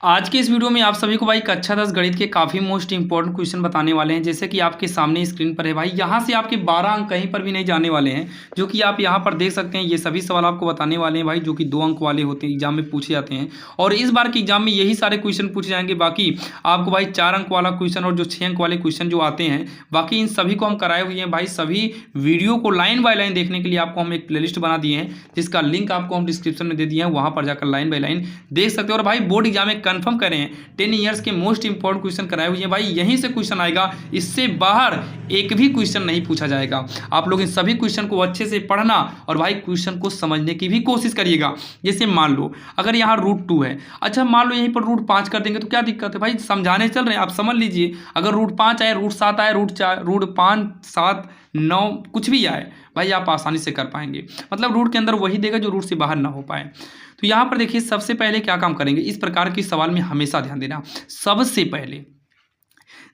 आज के इस वीडियो में आप सभी को भाई कक्षा 10 गणित के काफ़ी मोस्ट इंपॉर्टेंट क्वेश्चन बताने वाले हैं। जैसे कि आपके सामने स्क्रीन पर है भाई, यहाँ से आपके 12 अंक कहीं पर भी नहीं जाने वाले हैं, जो कि आप यहाँ पर देख सकते हैं। ये सभी सवाल आपको बताने वाले हैं भाई, जो कि 2 अंक वाले होते हैं, एग्जाम में पूछे जाते हैं। और इस बार के एग्जाम में यही सारे क्वेश्चन पूछे जाएंगे। बाकी आपको भाई 4 अंक वाला क्वेश्चन और जो 6 अंक वाले क्वेश्चन जो आते हैं, बाकी इन सभी को हम कराए हुए हैं भाई। सभी वीडियो को लाइन बाय लाइन देखने के लिए आपको हम एक प्लेलिस्ट बना दिए हैं, जिसका लिंक आपको हम डिस्क्रिप्शन में दे दिए हैं। वहाँ पर जाकर लाइन बाय लाइन देख सकते हो। और भाई बोर्ड एग्जाम में कन्फर्म करें 10 ईयर्स के मोस्ट इंपॉर्टेंट क्वेश्चन कराए हुए हैं भाई, यहीं से क्वेश्चन आएगा, इससे बाहर एक भी क्वेश्चन नहीं पूछा जाएगा। आप लोग इन सभी क्वेश्चन को अच्छे से पढ़ना और भाई क्वेश्चन को समझने की भी कोशिश करिएगा। जैसे मान लो अगर यहाँ √2 है, अच्छा मान लो यहीं पर √5 कर देंगे तो क्या दिक्कत है भाई, समझाने चल रहे हैं, आप समझ लीजिए। अगर √5 आए, √7 आए, √4, √5, 7, 9 कुछ भी आए भाई, आप आसानी से कर पाएंगे। मतलब रूट के अंदर वही देगा जो रूट से बाहर ना हो पाए। तो यहाँ पर देखिए सबसे पहले क्या काम करेंगे, इस प्रकार के सवाल में हमेशा ध्यान देना। सबसे पहले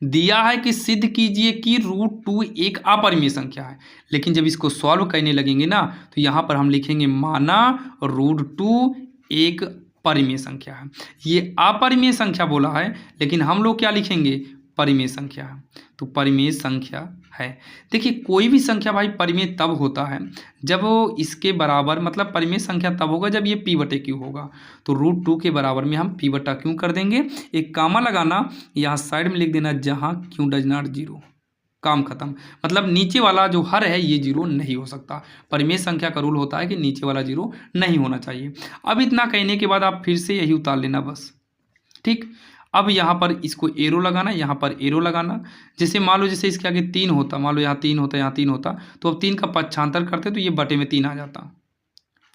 दिया है कि सिद्ध कीजिए कि √2 एक अपरिमेय संख्या है। लेकिन जब इसको सॉल्व करने लगेंगे ना, तो यहाँ पर हम लिखेंगे माना √2 एक परिमेय संख्या है। ये अपरिमेय संख्या बोला है, लेकिन हम लोग क्या लिखेंगे, परिमेय संख्या है। तो परिमेय संख्या है। देखिए कोई भी संख्या भाई परिमेय तब होता है जब वो इसके बराबर, मतलब परिमेय संख्या तब होगा जब ये p/q होगा। तो √2 के बराबर में हम p/q कर देंगे, एक कामा लगाना, यहाँ साइड में लिख देना जहाँ q डज नॉट 0, काम खत्म। मतलब नीचे वाला जो हर है ये 0 नहीं हो सकता। परिमेय संख्या का रूल होता है कि नीचे वाला 0 नहीं होना चाहिए। अब इतना कहने के बाद आप फिर से यही उतार लेना बस, ठीक। अब यहाँ पर इसको एरो लगाना, यहाँ पर एरो लगाना। जैसे मान लो जैसे इसके आगे 3 होता, मान लो यहाँ 3 होता, यहाँ 3 होता, तो अब 3 का पक्षांतर करते तो ये बटे में 3 आ जाता।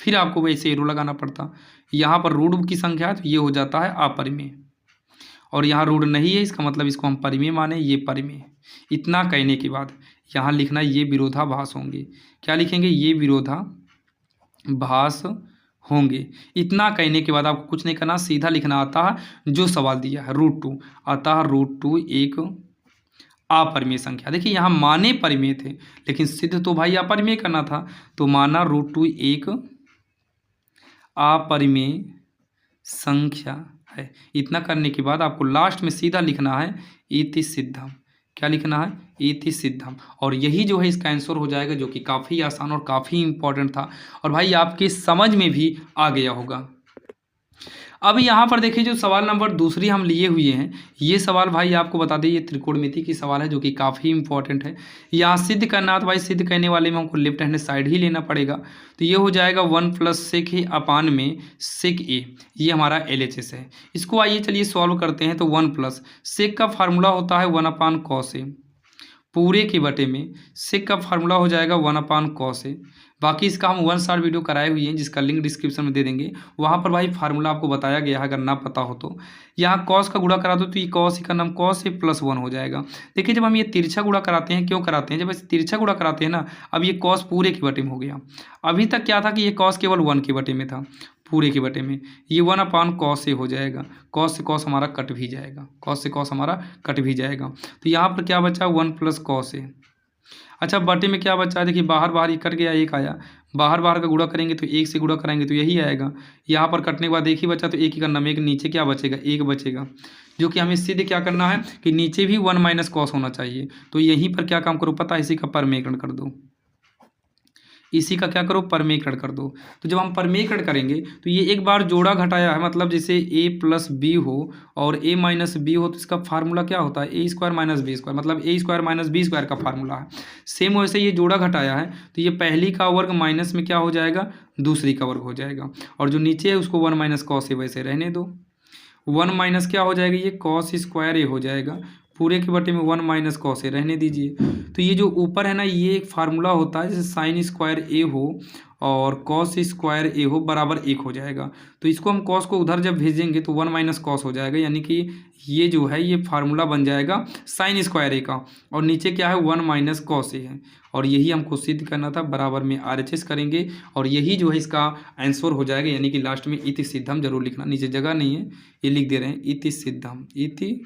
फिर आपको वैसे एरो लगाना पड़ता। यहाँ पर √2 की संख्या है तो ये हो जाता है अपरिमेय, और यहाँ √2 नहीं है, इसका मतलब इसको हम परिमेय माने, ये परिमेय। इतना कहने के बाद यहाँ लिखना ये विरोधाभास होंगे। क्या लिखेंगे, ये विरोधाभास होंगे। इतना कहने के बाद आपको कुछ नहीं करना, सीधा लिखना आता है जो सवाल दिया है, √2 आता है। √2 एक अपरिमेय संख्या। देखिए यहाँ माने परिमेय थे, लेकिन सिद्ध तो भाई अपरिमेय करना था। तो माना √2 एक अपरिमेय संख्या है। इतना करने के बाद आपको लास्ट में सीधा लिखना है इति सिद्धम। क्या लिखना है, इति सिद्धम। और यही जो है इसका आंसर हो जाएगा, जो कि काफ़ी आसान और काफ़ी इंपॉर्टेंट था, और भाई आपके समझ में भी आ गया होगा। अब यहाँ पर देखिए जो सवाल नंबर दूसरी हम लिए हुए हैं, ये सवाल भाई आपको बता दें ये त्रिकोणमिति की सवाल है, जो कि काफ़ी इंपॉर्टेंट है। यहाँ सिद्ध करना तो भाई सिद्ध करने वाले में हमको लेफ्ट हैंड साइड ही लेना पड़ेगा। तो ये हो जाएगा 1 + sec अपान में sec a, ये हमारा LHS है। इसको आइए चलिए सॉल्व करते हैं। तो 1 + sec का फार्मूला होता है 1/cos a, पूरे के बटे में sec का फार्मूला हो जाएगा 1/cos a। बाकी इसका हम 1 शॉर्ट वीडियो कराए हुए हैं, जिसका लिंक डिस्क्रिप्शन में दे देंगे। वहाँ पर भाई फार्मूला आपको बताया गया है, अगर ना पता हो तो। यहाँ cos का गुणा करा दो तो ये cos का नाम cos a + 1 हो जाएगा। देखिए जब हम ये तिरछा गुणा कराते हैं, क्यों कराते हैं, जब ऐसे तिरछा गुणा कराते हैं ना, अब ये cos पूरे के बटे में हो गया। अभी तक क्या था कि ये cos केवल 1 के बटे में था, पूरे के बटे में ये 1/cos a हो जाएगा। cos से cos हमारा कट भी जाएगा, cos से cos हमारा कट भी जाएगा। तो यहाँ पर क्या बचा, 1 + cos a। अच्छा बटे में क्या बचा है, देखिए बाहर बाहर ये कट गया, एक आया, बाहर बाहर का गुणा करेंगे तो 1 से गुणा करेंगे तो यही आएगा। यहाँ पर कटने के बाद एक ही बचा, तो एक ही करना, एक नीचे क्या बचेगा, 1 बचेगा, जो कि हमें सीधे क्या करना है कि नीचे भी 1 - cos होना चाहिए। तो यहीं पर क्या काम करो पता है, इसी का परमेयकरण कर दो, इसी का क्या करो, परमेयकरण कर दो। तो जब हम परमेयकरण करेंगे तो ये एक बार जोड़ा घटाया है, मतलब जैसे a + b हो और a - b हो, तो इसका फार्मूला क्या होता है, a² - b², मतलब a² - b² का फार्मूला है। सेम वैसे ये जोड़ा घटाया है, तो ये पहली का वर्ग माइनस में क्या हो जाएगा, दूसरी का वर्ग हो जाएगा, और जो नीचे है उसको 1 - cos a वैसे रहने दो। 1 क्या हो जाएगा, ये cos² a हो जाएगा, पूरे के बटे में 1 - cos a रहने दीजिए। तो ये जो ऊपर है ना, ये एक फार्मूला होता है जैसे sin² a हो और cos² a हो बराबर 1 हो जाएगा। तो इसको हम cos को उधर जब भेजेंगे तो 1 - cos हो जाएगा, यानी कि ये जो है ये फार्मूला बन जाएगा sin² a का, और नीचे क्या है 1 - cos a है, और यही हमको सिद्ध करना था। बराबर में RHS करेंगे और यही जो है इसका आंसर हो जाएगा, यानी कि लास्ट में इति सिद्धम जरूर लिखना, नीचे जगह नहीं है ये लिख दे रहे हैं इति सिद्धम, इति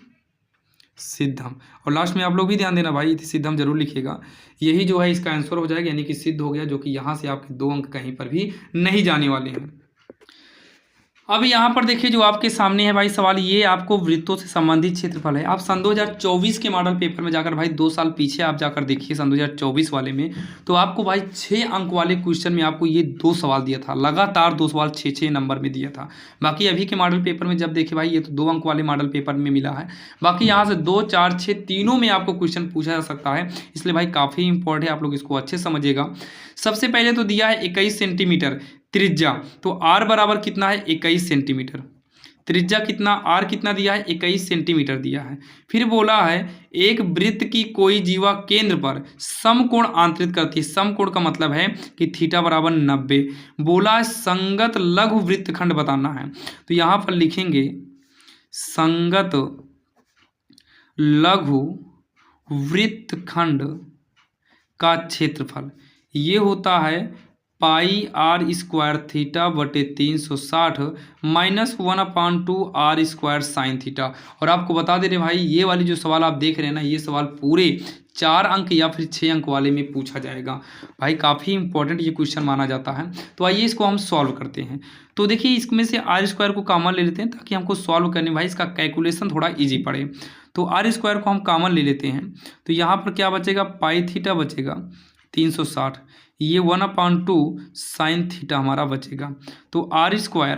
सिद्धम। और लास्ट में आप लोग भी ध्यान देना भाई, इति सिद्धम जरूर लिखिएगा। यही जो है इसका आंसर हो जाएगा, यानी कि सिद्ध हो गया, जो कि यहाँ से आपके 2 अंक कहीं पर भी नहीं जाने वाले हैं। अब यहाँ पर देखिए जो आपके सामने है भाई सवाल, ये आपको वृत्तों से संबंधित क्षेत्रफल है। आप सन 2024 के मॉडल पेपर में जाकर भाई 2 साल पीछे आप जाकर देखिए सन 2024 वाले में, तो आपको भाई 6 अंक वाले क्वेश्चन में आपको ये 2 सवाल दिया था, लगातार 2 सवाल 6-6 नंबर में दिया था। बाकी अभी के मॉडल पेपर में जब देखे भाई ये तो 2 अंक वाले मॉडल पेपर में मिला है। बाकी यहाँ से 2, 4, 6 तीनों में आपको क्वेश्चन पूछा जा सकता है, इसलिए भाई काफ़ी इंपॉर्टेंट है, आप लोग इसको अच्छे समझिएगा। सबसे पहले तो दिया है 21 सेंटीमीटर त्रिज्या, तो आर बराबर कितना है 21 सेंटीमीटर। त्रिज्या कितना, आर कितना दिया है 21 सेंटीमीटर दिया है। फिर बोला है एक वृत्त की कोई जीवा केंद्र पर समकोण आंतरित करती है। समकोण का मतलब है कि थीटा बराबर 90। बोला है संगत लघु वृत्तखंड बताना है, तो यहाँ पर लिखेंगे संगत लघु वृत्तखंड का क्षेत्रफल ये होता है पाई आर स्क्वायर थीटा बटे 360 -1/2 आर स्क्वायर साइन थीटा। और आपको बता दे रहे भाई ये वाली जो सवाल आप देख रहे हैं ना, ये सवाल पूरे 4 अंक या फिर 6 अंक वाले में पूछा जाएगा। भाई काफ़ी इंपॉर्टेंट ये क्वेश्चन माना जाता है। तो आइए इसको हम सॉल्व करते हैं। तो देखिए इसमें से आर स्क्वायर को कॉमन ले लेते हैं ताकि हमको सॉल्व करने भाई इसका कैलकुलेशन थोड़ा ईजी पड़े। तो आर स्क्वायर को हम कॉमन ले लेते हैं, तो यहाँ पर क्या बचेगा, पाई थीटा बचेगा 360, ये 1/2 साइन थीटा हमारा बचेगा। तो आर स्क्वायर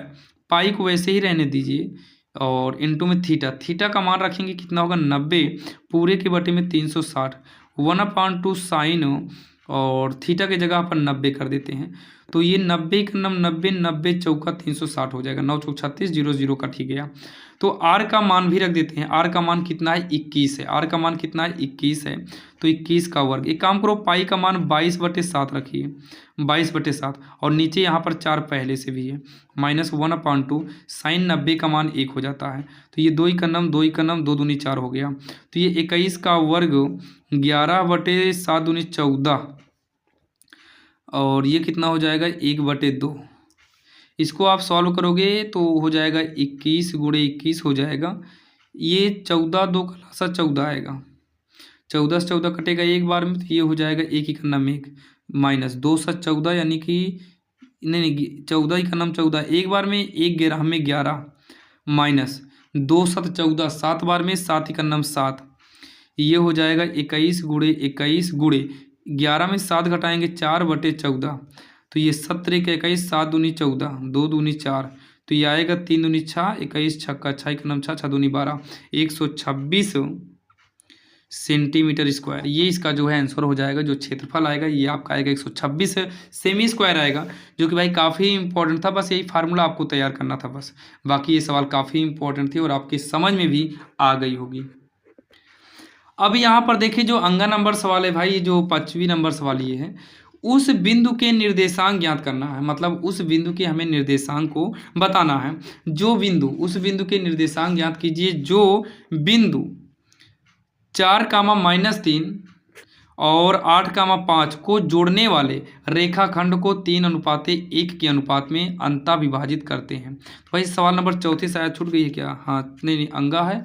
पाई को वैसे ही रहने दीजिए और इनटू में थीटा, थीटा का मान रखेंगे कितना होगा 90 पूरे के बटे में 360, 1/2 साइन और थीटा की जगह पर 90 कर देते हैं। तो ये 90 का 90 90 चौका 360 हो जाएगा, 9 चौक 36 0 0 कट ही गया। तो आर का मान भी रख देते हैं, आर का मान कितना है 21 है, आर का मान कितना है 21 है, तो 21 का वर्ग। एक काम करो पाई का मान 22/7 रखिए, 22/7 और नीचे यहाँ पर 4 पहले से भी है, -1/2 साइन 90 का मान 1 हो जाता है। तो ये 2 का नम 2 का नम 2 दूनी 4 हो गया। तो ये 21 का वर्ग 11/7 दूनी 14 और ये कितना हो जाएगा 1/2। इसको आप सॉल्व करोगे तो हो जाएगा 21 × 21 हो जाएगा, ये 14 2 का लासा 14 आएगा, 14 से 14 कटेगा एक बार में, तो ये हो जाएगा 1 का नम 1 माइनस 2 7 14 यानी कि नहीं 14 का नम 14 एक बार में, 1 11 में 11 माइनस 2 7 14 7 बार में 7 का नम 7, ये हो जाएगा 21 × 21 × 11 में 7 घटाएंगे 4/14, तो ये 17 का 21 7 दूनी 14 2 दूनी 4, तो ये आएगा 3 दूनी 6 21 छक्का 6 का नम 6 6 दूनी 12 126 सेंटीमीटर स्क्वायर। ये इसका जो है आंसर हो जाएगा, जो क्षेत्रफल आएगा ये आपका आएगा 126 सेमी स्क्वायर आएगा, जो कि भाई काफ़ी इंपॉर्टेंट था। बस यही फार्मूला आपको तैयार करना था बस, बाकी ये सवाल काफ़ी इंपॉर्टेंट थी और आपकी समझ में भी आ गई होगी। अब यहाँ पर देखिए जो अंगा नंबर सवाल है भाई, जो 5वीं नंबर सवाल ये है, उस बिंदु के निर्देशांक ज्ञात करना है, मतलब उस बिंदु के हमें निर्देशांक को बताना है। जो बिंदु, उस बिंदु के निर्देशांक ज्ञात कीजिए जो बिंदु 4, और 8, 5 को जोड़ने वाले रेखाखंड को 3:1 के अनुपात में अंतः विभाजित करते हैं। तो भाई सवाल नंबर 34 शायद छूट गई है क्या, हाँ नहीं अंगा है।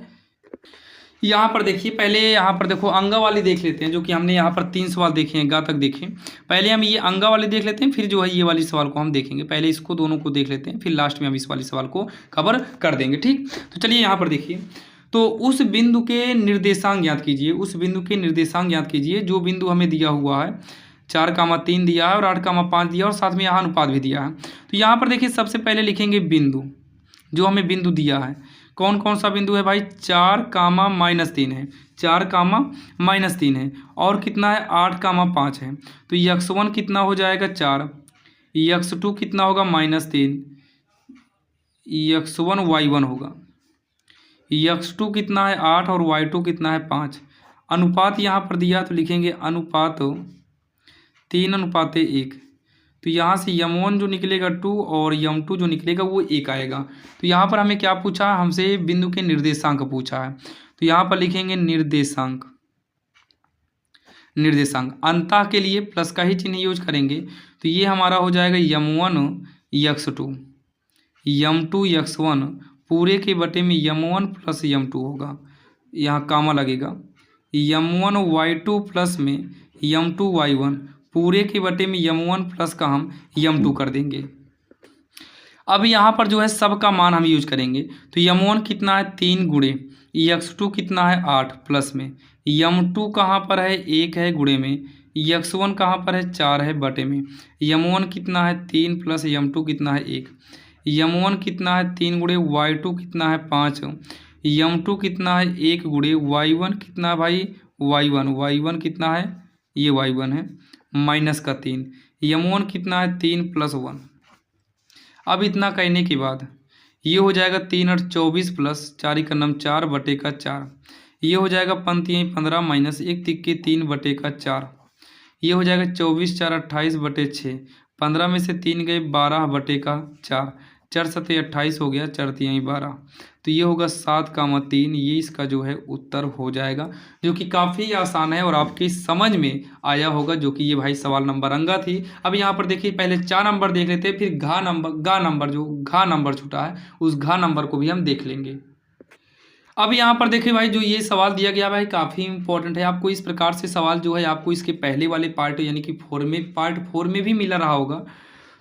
यहाँ पर देखिए पहले यहाँ पर देखो अंगा वाली देख लेते हैं, जो कि हमने यहाँ पर 3 सवाल देखे हैं, गा तक देखें। पहले हम ये अंगा वाली देख लेते हैं, फिर जो है ये वाली सवाल को हम देखेंगे। पहले इसको दोनों को देख लेते हैं, फिर लास्ट में हम इस वाली सवाल को कवर कर देंगे, ठीक। तो चलिए यहाँ पर देखिए, तो उस बिंदु के निर्देशांक ज्ञात कीजिए, उस बिंदु के निर्देशांक ज्ञात कीजिए जो बिंदु हमें दिया हुआ है 4, 3 दिया है और 8, 5 दिया और साथ में यहाँ अनुपात भी दिया है। तो यहाँ पर देखिए सबसे पहले लिखेंगे बिंदु, जो हमें बिंदु दिया है, कौन कौन सा बिंदु है भाई 4, -3 है, 4, -3 है और कितना है 8, 5 है। तो x1 कितना हो जाएगा 4, x2 कितना होगा -3, x1 y1 होगा, x2 कितना है 8 और y2 कितना है 5। अनुपात यहाँ पर दिया तो लिखेंगे अनुपात 3:1। तो यहाँ से m1 जो निकलेगा 2 और m2 जो निकलेगा वो 1 आएगा। तो यहाँ पर हमें क्या पूछा, हमसे बिंदु के निर्देशांक पूछा है। तो यहाँ पर लिखेंगे निर्देशांक, निर्देशांक अंतः के लिए प्लस का ही चिन्ह यूज करेंगे। तो ये हमारा हो जाएगा m1 x2, m2 x1 पूरे के बटे में m1 + m2 होगा, यहाँ कामा लगेगा, m1 y2 प्लस में m2 y1 पूरे के बटे में m1 प्लस का हम m2 कर देंगे। अब यहाँ पर जो है सब का मान हम यूज करेंगे। तो यम1 कितना है 3 गुणे x2 कितना है 8 प्लस में यम2 कहाँ पर है 1 है गुणे में x1 कहाँ पर है 4 है बटे में यम1 कितना है 3 प्लस यम2 कितना है 1 यम1 कितना है 3 गुणे y2 कितना है 5 यम2 कितना है 1 गुणे y1 कितना है भाई y1 कितना है ये y1 है माइनस का 3 यम1 कितना है 3 प्लस 1। अब इतना कहने के बाद ये हो जाएगा 3 और 24 प्लस 4 का नम 4 बटे का 4 ये हो जाएगा पंक्ति 15 माइनस 1 तिक्के 3 बटे का 4 ये हो जाएगा 24 4 28 बटे 6 15 में से 3 गए 12 बटे का 4 4 सत्ते 28 हो गया 4 3 12 तो ये होगा 7,3 ये इसका जो है उत्तर हो जाएगा जो कि काफ़ी आसान है और आपकी समझ में आया होगा जो कि ये भाई सवाल नंबर अंगा थी। अब यहाँ पर देखिए पहले 4 नंबर देख लेते हैं फिर घा नंबर जो घा नंबर छूटा है उस घा नंबर को भी हम देख लेंगे। अब यहाँ पर देखिए भाई जो ये सवाल दिया गया भाई काफ़ी इंपॉर्टेंट है। आपको इस प्रकार से सवाल जो है आपको इसके पहले वाले पार्ट यानी कि पार्ट 4 में भी मिला रहा होगा।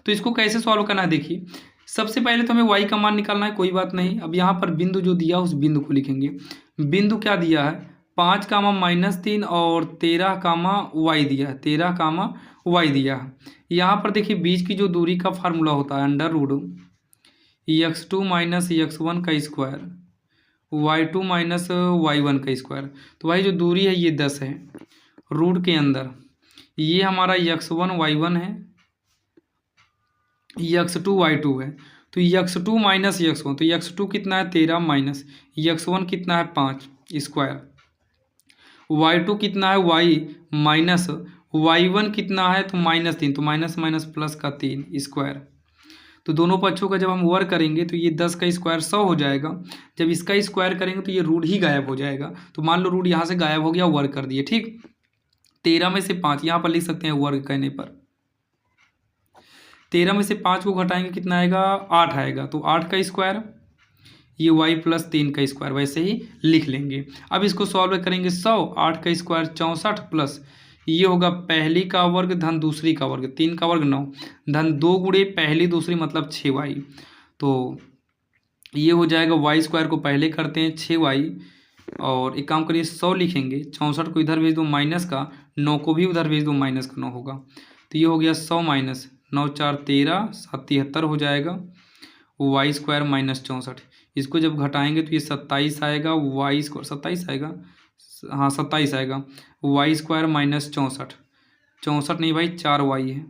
तो इसको कैसे सॉल्व करना है देखिए सबसे पहले तो हमें y का मान निकालना है कोई बात नहीं। अब यहाँ पर बिंदु जो दिया उस बिंदु को लिखेंगे। बिंदु क्या दिया है 5 कामा -3 और 13 कामा y दिया है 13 कामा y दिया है। यहाँ पर देखिए बीच की जो दूरी का फार्मूला होता है under root x2 minus x1 का स्क्वायर y2 माइनस y1 का स्क्वायर। तो भाई जो दूरी है ये 10 है रूट के अंदर ये हमारा x1 y1 है x2 y2 है। तो x2 माइनस x1 तो x2 कितना है 13 माइनस x1 कितना है 5 स्क्वायर y2 कितना है y माइनस y1 कितना है तो -3 तो माइनस माइनस प्लस का 3 स्क्वायर। तो दोनों पक्षों का जब हम वर्ग करेंगे तो ये 10 का स्क्वायर 100 हो जाएगा। जब इसका स्क्वायर करेंगे तो ये रूट ही गायब हो जाएगा। तो मान लो रूट यहाँ से गायब हो गया वर्ग कर दिए ठीक। 13 में से 5 यहाँ पर लिख सकते हैं वर्ग करने पर 13 में से 5 को घटाएंगे कितना आएगा 8 आएगा। तो 8 का स्क्वायर ये y प्लस 3 का स्क्वायर वैसे ही लिख लेंगे। अब इसको सॉल्व करेंगे 100 8 का स्क्वायर 64 प्लस ये होगा पहली का वर्ग धन दूसरी का वर्ग 3 का वर्ग 9 धन 2 गुणे पहली दूसरी मतलब 6y। तो ये हो जाएगा y स्क्वायर को पहले करते हैं 6y और एक काम करिए 100 लिखेंगे 64 को इधर भेज दो माइनस का 9 को भी उधर भेज दो माइनस का 9 होगा। तो ये हो गया 100 माइनस 9 4 13 73 हो जाएगा y स्क्वायर माइनस 64। इसको जब घटाएंगे तो ये 27 आएगा y स्क्वायर 27 आएगा हाँ 27 आएगा y स्क्वायर माइनस 64 नहीं भाई 4y है।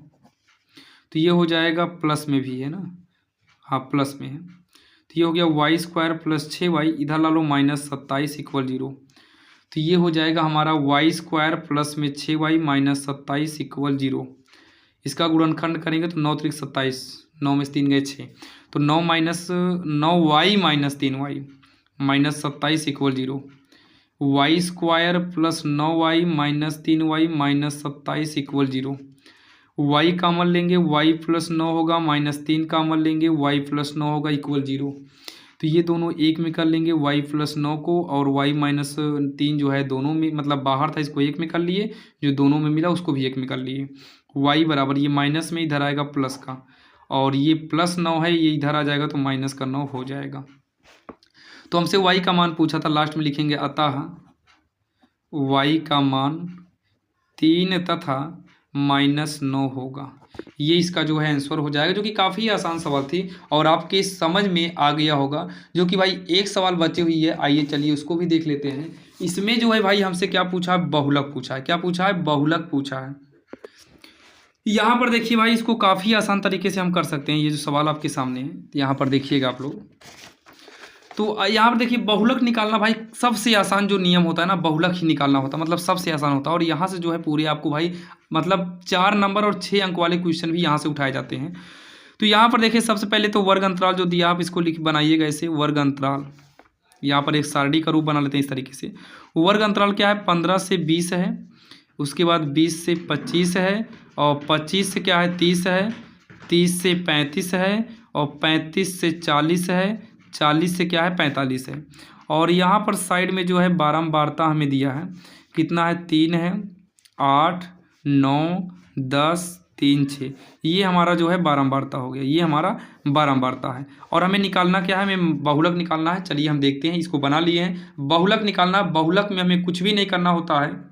तो ये हो जाएगा प्लस में भी है ना हाँ प्लस में है। तो ये हो गया y स्क्वायर प्लस 6y इधर ला लो माइनस 27 इक्वल 0। तो ये हो जाएगा हमारा y स्क्वायर प्लस में 6y माइनस 27 इक्वल 0। इसका गुणनखंड करेंगे तो 9 3 27 9 में से 3 गए 6 तो 9 minus 9y minus 3y minus 27 equal 0 y square plus 9y minus 3y minus 27 equal 0। y कामन लेंगे y प्लस 9 होगा माइनस 3 कामन लेंगे y प्लस 9 होगा इक्वल 0। तो ये दोनों एक में कर लेंगे y प्लस 9 को और y माइनस 3 जो है दोनों में मतलब बाहर था इसको एक में कर लिए जो दोनों में मिला उसको भी एक में कर लिए। y बराबर ये माइनस में इधर आएगा प्लस का और ये प्लस 9 है ये इधर आ जाएगा तो माइनस का 9 हो जाएगा। तो हमसे y का मान पूछा था लास्ट में लिखेंगे अतः y का मान 3 तथा -9 होगा। ये इसका जो है आंसर हो जाएगा जो कि काफ़ी आसान सवाल थी और आपके समझ में आ गया होगा। जो कि भाई एक सवाल बची हुई है आइए चलिए उसको भी देख लेते हैं। इसमें जो है भाई हमसे क्या पूछा है बहुलक पूछा है। क्या पूछा है बहुलक पूछा है। यहाँ पर देखिए भाई इसको काफ़ी आसान तरीके से हम कर सकते हैं। ये जो सवाल आपके सामने है यहाँ पर देखिएगा आप लोग। तो यहाँ पर देखिए बहुलक निकालना भाई सबसे आसान जो नियम होता है ना बहुलक ही निकालना होता है मतलब सबसे आसान होता है। और यहाँ से जो है पूरे आपको भाई मतलब 4 नंबर और 6 अंक वाले क्वेश्चन भी यहाँ से उठाए जाते हैं। तो यहाँ पर देखिए सबसे पहले तो वर्ग अंतराल जो दिया आप इसको लिख बनाइएगा ऐसे वर्ग अंतराल। यहाँ पर एक सारणी का रूप बना लेते हैं इस तरीके से। वर्ग अंतराल क्या है 15 से 20 है उसके बाद 20 से 25 है और 25 से क्या है 30 है 30 से 35 है और 35 से 40 है 40 से क्या है 45 है। और यहाँ पर साइड में जो है बारंबारता हमें दिया है कितना है 3 है 8 9 10 3 6, ये हमारा जो है बारंबारता हो गया, ये हमारा बारंबारता है। और हमें निकालना क्या है, हमें बहुलक निकालना है। चलिए हम देखते हैं, इसको बना लिए हैं। बहुलक निकालना, बहुलक में हमें कुछ भी नहीं करना होता है।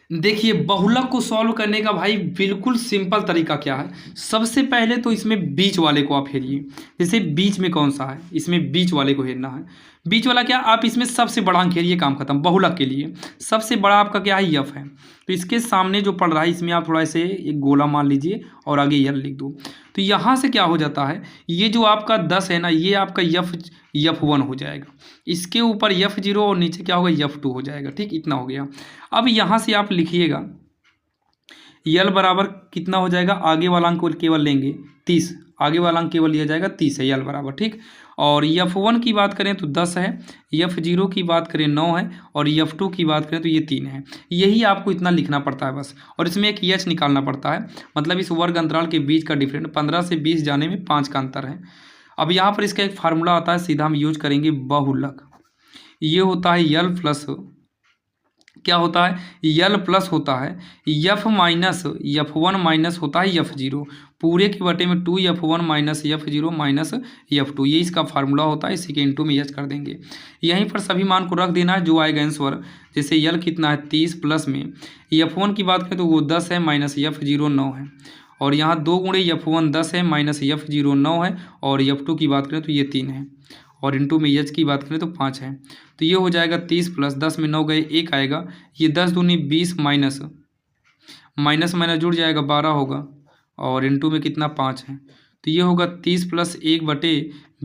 देखिए बहुलक को सॉल्व करने का भाई बिल्कुल सिंपल तरीका क्या है, सबसे पहले तो इसमें बीच वाले को आप हेरिए। जैसे बीच में कौन सा है, इसमें बीच वाले को हेरना है। बीच वाला क्या, आप इसमें सबसे बड़ा अंक हेरिए, काम खत्म। बहुलक के लिए सबसे बड़ा आपका क्या है, यफ है। तो इसके सामने जो पड़ रहा है इसमें आप थोड़ा से एक गोला मान लीजिए और आगे यल लिख दो। तो यहाँ से क्या हो जाता है, ये जो आपका 10 है ना, ये आपका F1 हो जाएगा। इसके ऊपर F0 और नीचे क्या होगा, F2 हो जाएगा। ठीक, इतना हो गया। अब यहाँ से आप लिखिएगा यल बराबर कितना हो जाएगा, आगे वाला अंक केवल लेंगे 30, आगे वाला अंक केवल लिया जाएगा 30 है यल बराबर। ठीक, और F1 की बात करें तो 10 है, F0 की बात करें 9 है, और F2 की बात करें तो ये 3 है। यही आपको इतना लिखना पड़ता है बस। और इसमें एक एच निकालना पड़ता है, मतलब इस वर्ग अंतराल के बीच का डिफरेंट 15 से 20 जाने में 5 का अंतर है। अब यहाँ पर इसका एक फार्मूला आता है, सीधा हम यूज करेंगे बहुलक। ये होता है यल प्लस, क्या होता है, यल प्लस होता है F1 माइनस होता है F0, पूरे के बटे में 2F1 minus F0 minus F2, ये इसका फार्मूला होता है। इसी के इंटू में एच कर देंगे। यहीं पर सभी मान को रख देना है जो आएगा आंसर। जैसे यल कितना है 30, प्लस में F1 की बात करें तो वो 10 है, माइनस F0 9 है, और यहाँ 2 गुणे F1 10 है, माइनस F0 9 है, और F2 की बात करें तो ये 3 है, और इंटू में एच की बात करें तो 5 है। तो ये हो जाएगा 30 प्लस 10 में 9 गए, 1 आएगा, ये 10 दूनी 20 माइनस माइनस माइनस जुड़ जाएगा 12 होगा, और इंटू में कितना 5 है। तो ये होगा 30 प्लस 1 बटे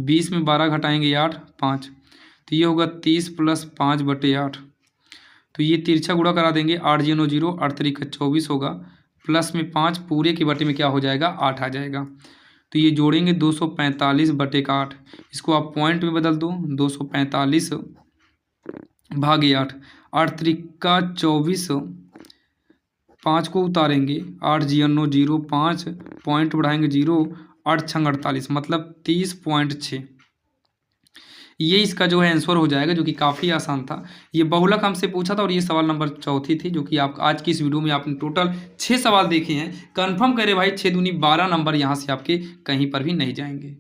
20 में 12 घटाएंगे 8 5, तो ये होगा 30 प्लस 5 बटे 8। तो ये तिरछा गुणा करा देंगे, 8 0 0, 8 3 24 होगा, प्लस में 5 पूरे के बटे में क्या हो जाएगा 8 आ जाएगा। तो ये जोड़ेंगे 245 बटे का 8, इसको आप पॉइंट में बदल दो, 245 भागे 8, 8 3 24, 5 को उतारेंगे, 8 0 0, 5 पॉइंट बढ़ाएंगे 0, 8 6 48, मतलब 30.6। ये इसका जो है आंसर हो जाएगा, जो कि काफ़ी आसान था। ये बहुलक हमसे पूछा था, और ये सवाल नंबर 4 थी, जो कि आप आज की इस वीडियो में आपने टोटल 6 सवाल देखे हैं। कंफर्म करें भाई, 6 दूनी 12 नंबर यहाँ से आपके कहीं पर भी नहीं जाएंगे।